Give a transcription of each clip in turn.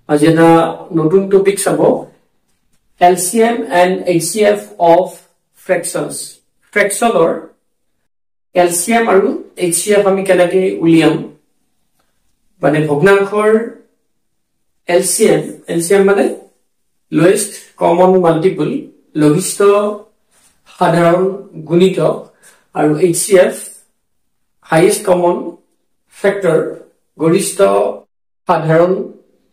আজি এটা নতুন টপিক চাব LCM and HCF of fractions. Fractionৰ LCM আৰু HCF আমি কেনেকৈ উলিয়াম মানে ভগ্নাংশৰ LCM মানে lowest common multiple লঘিষ্ঠ সাধাৰণ গুণিতক আৰু HCF highest common factor গৰিষ্ঠ সাধাৰণ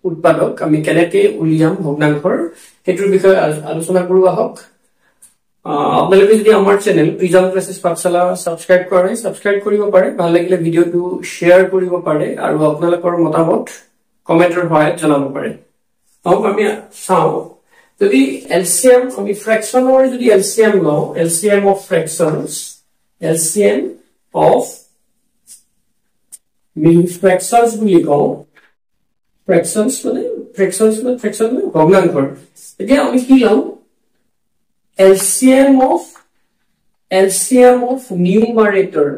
উৎপাদক আমি কেনেকৈ উলিয়াম ভগ্নাংশৰ হেতুৰ বিষয়ে আলোচনা কৰো আহক আপোনালোকে যদি আমাৰ চেনেল প্ৰিজম ক্লাसेस পাঠশালা সাবস্ক্ৰাইব কৰে সাবস্ক্ৰাইব কৰিব পাৰে ভাল লাগিলে ভিডিওটো শেয়াৰ কৰিব পাৰে আৰু আপোনালোকৰ মতামত কমেন্টৰ সহায়ত জনাব পাৰে আহক আমি চাও যদি LCM আমি ফ্ৰেকশনৰ যদি LCM লও LCM of fractions LCM of fractions বুলি কও fractions ভগ্নাংশৰ এতিয়া আমি কি লও LCM of numerator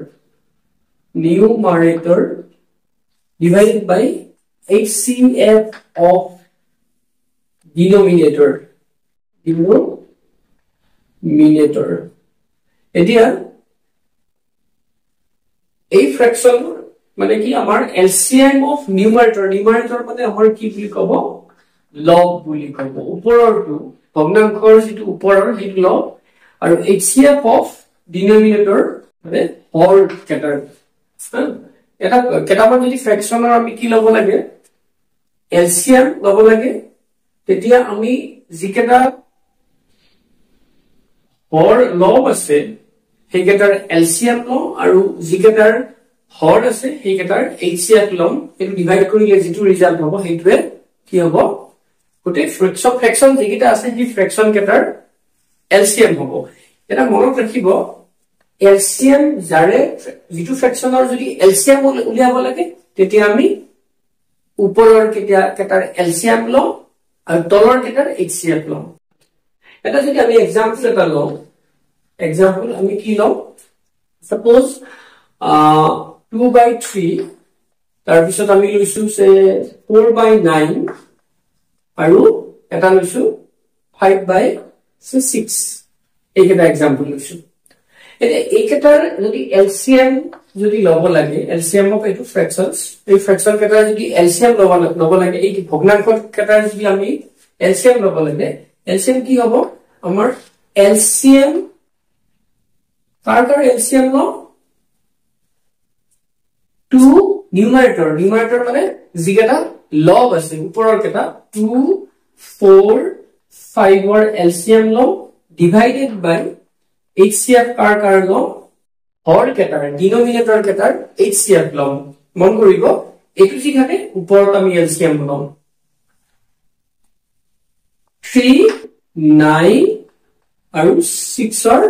divided by HCF of denominator এতিয়া এই ফ্ৰেকশন মানে কি আমাৰ LCM of numerator মানে আমাৰ কি বুলি কব লগ বুলি কব ওপৰৰটো ভগ্নাংশৰ যেটো ওপৰৰ হেতু লগ আৰু HCF of denominator মানে হৰ কেটাৰ এটা কেটামান যদি ফ্ৰেকশনৰ আমি কি লব লাগে LCM লব লাগে তেতিয়া আমি যিকেটা হৰ লব আছে হেকেটাৰ LCM লও আৰু যিকেটাৰ হৰ আছে হেকেটাৰ HCF লম এটো ডিভাইড কৰিলে যেটো ৰিজাল্ট হ'ব হেতুৱে কি হ'ব গটে ফ্ৰেকশন যেকিটা আছে হি ফ্ৰেকশন কেটাৰ LCM হ'ব এটা মনত ৰাখিব LCM জাৰে যেটো ফ্ৰেকশনৰ যদি LCM উলিয়াব লাগে তেতিয়া আমি ওপৰৰ কেটাৰ LCM লম আৰু তলৰ কেটাৰ HCF লম এটা যদি আমি এক্সাম্পল এটা লম এক্সাম্পল আমি কি লম সাপোজ 2/3 তাৰ পিছত আমি লৈছো সে 4/9 আৰু এটা লৈছো 5/6 এইকেটা এক্সাম্পল লৈছো এতিয়া এইকেটাৰ যদি LCM যদি লব লাগে LCM অফ এটো ফ্ৰেকশনস এই ফ্ৰেকশন কেটাৰ যদি LCM লব লাগে এই ভগ্নাংশ কেটাৰ যদি আমি LCM লব লাগে LCM কি হ'ব আমাৰ LCM কাৰ LCM ল টু numerator মানে যিকেটা লব আছে ওপৰৰ কেটা 2 4 5 ৰ LCM ল divided by HCF কাৰ ল হৰ কেটাৰ denominator কেটাৰ HCF ল মন কৰিব এটো কি থাকে ওপৰত আমি LCM লম 3 9 আৰু 6 ৰ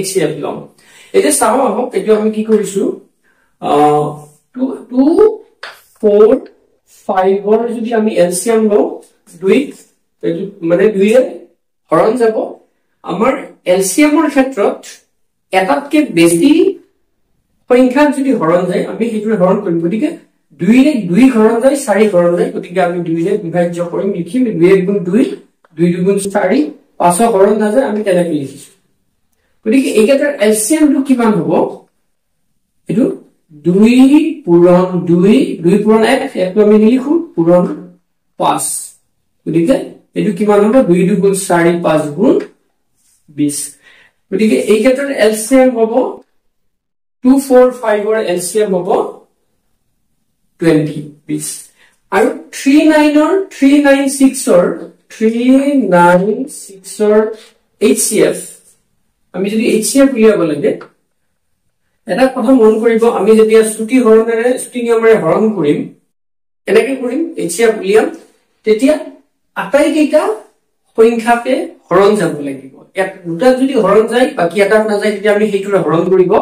HCF লম এটা চাও আহক এটো আমি কি কৰিছো 2 4 5 ৰ যদি আমি LCM লও 2 মানে 2 এ হৰণ যাব আমাৰ LCM ৰ ক্ষেত্ৰত এটাতকে বেছি সংখ্যা যদি হৰণ যায় আমি হেতু হৰণ কৰিম গতিকে 2 ৰে 2 হৰণ যায় 4 হৰণ যায় গতিকে আমি 2 ৰে বিভাজ্য কৰিম লিখিম 2 গুণ 2 2 গুণ 4 5 হৰণ নাযায় আমি কেনেকৈ লিখিছো গতিকে এইকেটাৰ LCM টো কিমান হ'ব এটো 2 পূৰণ 2 পূৰণ 1 এটো আমি লিখো পূৰণ 5 গতিকে এটো কিমান হ'ব 2 গুণ 4 5 গুণ 20 গতিকে এইকেটাৰ LCM হ'ব 2 4 5 ৰ LCM হ'ব 20 20 আৰু 3 9 6 ৰ HCF আমি যদি HCF উলিয়াব লাগে এটা কথা মন কৰিব আমি যেতিয়া ছুটি নিয়মেৰে হৰণ কৰিম এনেকৈ কৰিম HCF উলিয়াম তেতিয়া আটাইকেইটা সংখ্যাকে হৰণ যাব লাগিব দুটা যদি হৰণ যায় বাকি এটা না যায় তেতিয়া আমি হেতুৰে হৰণ কৰিব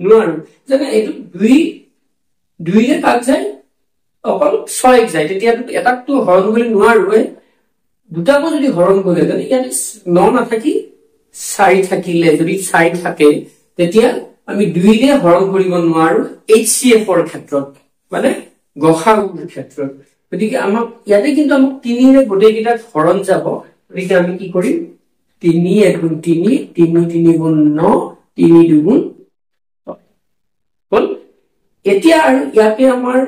নোৱাৰো যেনে এটো 2 ৰে কাট যায় অকল 6 যায় তেতিয়া এটাটো হৰণ কৰি নোৱাৰো দুটাকো যদি হৰণ কৰে তেনে ইয়াতে 9 নাথাকি 4 থাকিলে যদি 4 থাকে তেতিয়া আমি 2 ৰে হৰণ কৰিব নোৱাৰো HCF ৰ ক্ষেত্ৰত মানে গসাগুৰ ক্ষেত্ৰত গতিকে আমাক ইয়াতে কিন্তু আমাক 3 ৰে গোটেই কেইটা হৰণ যাব গতিকে আমি কি কৰিম 3 1 গুণ 3 3 3 গুণ 9 3 2 গুণ হল এতিয়া আৰু ইয়াতে আমাৰ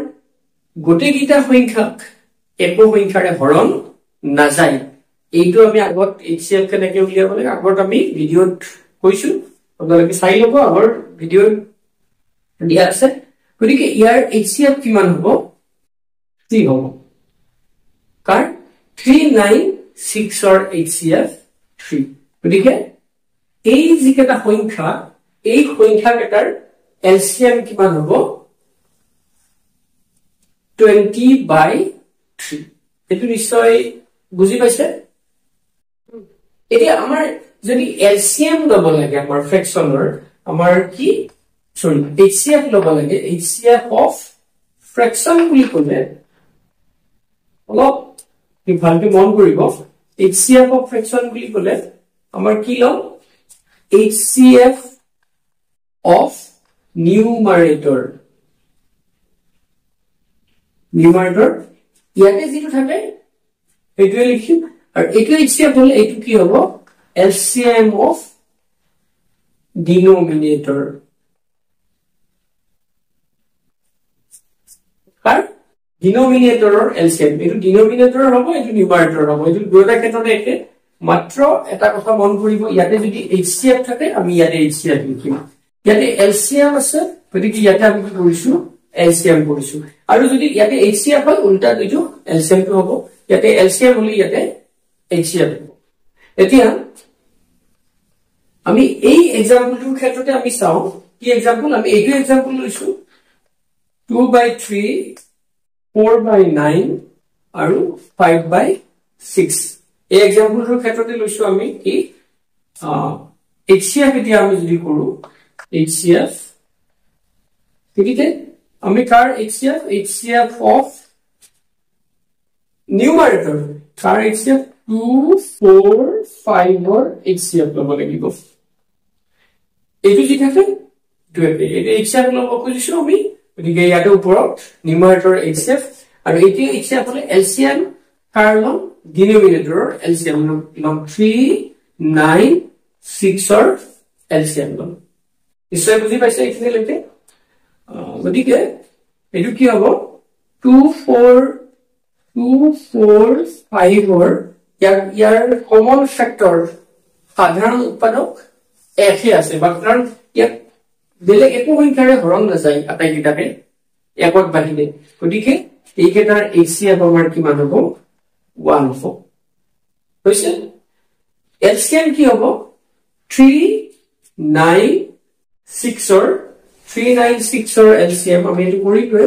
গোটেই কেইটা সংখ্যাক একো সংখ্যাৰে হৰণ নাযায় এইটো আমি আগত HCF কেনেকে উলিয়াব লাগে আগত আমি ভিডিঅত কৈছো আপোনালোকে চাই লব আগৰ ভিডিঅত দিয়া আছে গতিকে ইয়াৰ HCF কিমান হ'ব 3 হ'ব কাৰ 396 ৰ HCF 3 গতিকে এই যিকেটা সংখ্যা এই সংখ্যা কেটাৰ LCM কিমান হ'ব 20/3 এটো নিশ্চয় বুজি পাইছে এতিয়া আমাৰ যদি LCM লব লাগে আমাৰ ফ্ৰেকশনৰ আমাৰ কি সৰি HCF লব লাগে HCF অফ ফ্ৰেকশন বুলি ক'লে অলপ কি ভালকে মন কৰিব HCF অফ ফ্ৰেকশন বুলি ক'লে আমাৰ কি লম HCF of numerator ইয়াতে যেটো থাকে এইটোৱে লিখিম আৰু এইটো HCF হলে এইটো কি হ'ব LCM of denominator car ডিনোমিনেটৰৰ LCM এইটো ডিনোমিনেটৰ হ'ব এইটো নিউমাৰেটৰ হ'ব এইটো দুটা ক্ষেত্ৰতে একে মাত্ৰ এটা কথা মন কৰিব ইয়াতে যদি HCF থাকে আমি ইয়াতে HCF লিখিম ইয়াতে LCM আছে গতিকে ইয়াতে আমি কি কৰিছো LCM কৰিছো আৰু যদি ইয়াতে HCF হয় উল্টা এইটো LCM টো হ'ব ইয়াতে LCM হলি ইয়াতে HCF এতিয়া আমি এই এক্সাম্পলটোৰ ক্ষেত্ৰতে আমি চাও কি এক্সাম্পল আমি এইটো এক্সাম্পল লৈছো 2/3 4/9 আৰু 5/6 এই এক্সাম্পলটোৰ ক্ষেত্ৰতে লৈছো আমি কি HCF এতিয়া আমি যদি কৰো HCF ঠিকতে আমি কাৰ HCF of numerator car HCF 2 4 5 ৰ HCF লব লাগিব এইটো কি থাকে এইটো HCF লব খুজিছো আমি গতিকে ইয়াতে ওপৰত numerator HCF আৰু এইটো HCF হলে LCM কাৰ লম denominator LCM লম 3 9 6 ৰ LCM লম নিশ্চয় বুজি পাইছে এইখিনি লৈকে গতিকে এইটো কি হ'ব 2 4 5 ৰ ইয়াৰ কমন ফ্যাক্টৰ সাধাৰণ উৎপাদক একে আছে বা কাৰণ ইয়াক বেলেগ একো সংখ্যাৰে হৰণ নাযায় আটাইকেইটাকে একত বাহিৰে গতিকে এইকেইটাৰ HCF আমাৰ কিমান হ'ব 1 হ'ব হৈছে LCM কি হ'ব 396 ৰ 396 ৰ LCM আমি এটো কৰিটোৱে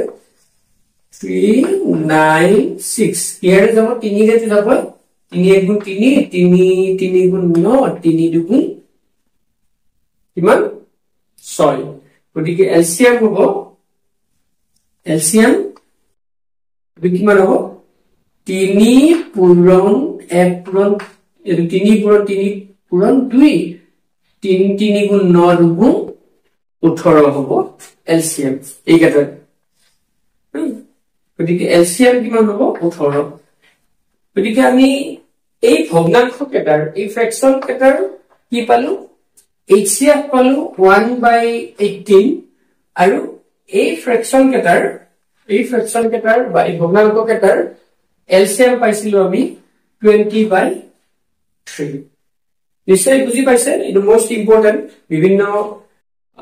396 ইয়াৰ যাব 3 ৰে যাব 3 1 গুণ 3 3 3 গুণ 9 3 2 গুণ কিমান 6 গতিকে LCM হ'ব LCM কিমান হ'ব 3 পূৰণ 1 পূৰণ 3 পূৰণ 3 পূৰণ 2 3 3 গুণ 9 গুণ 18 হ'ব LCM এই কেইটা গতিকে LCM কিমান হ'ব 18 গতিকে আমি এই ভগ্নাংশ কেইটাৰ এই ফ্ৰেকশন কেইটাৰ কি পালো HCF পালো 1/18 আৰু এই ফ্ৰেকশন কেইটাৰ বা এই ভগ্নাংশ কেইটাৰ LCM পাইছিলো আমি 20/3 নিশ্চয় বুজি পাইছে ইট মোস্ট ইম্পৰ্টেন্ট বিভিন্ন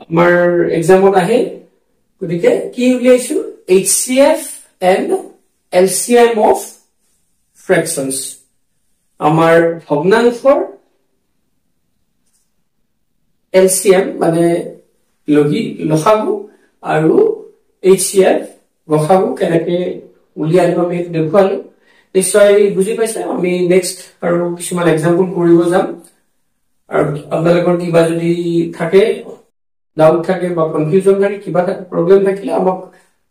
আমাৰ এক্সামত আহে গতিকে কি উলিয়াইছো HCF and LCM of fractions আমাৰ ভগ্নাংশৰ LCM মানে লসাগু আৰু HCF গসাগু কেনেকে উলিয়াই আমি দেখুৱালো নিশ্চয় বুজি পাইছে আমি নেক্সট আৰু কিছুমান এক্সাম্পল কৰিব যাম আৰু আপোনালোকৰ কিবা যদি থাকে ডাউট থাকে বা কনফিউজন থাকে কিবা প্ৰবলেম থাকিলে আমাক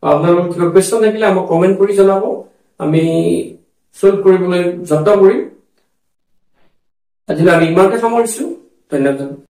আপোনালোকৰ কিবা কোৱেশ্চন থাকিলে আমাক কমেন্ট কৰি জনাব আমি সলভ কৰিবলৈ যত্ন কৰিম আজিলৈ আমি ইমানতে সামৰিছো ধন্যবাদ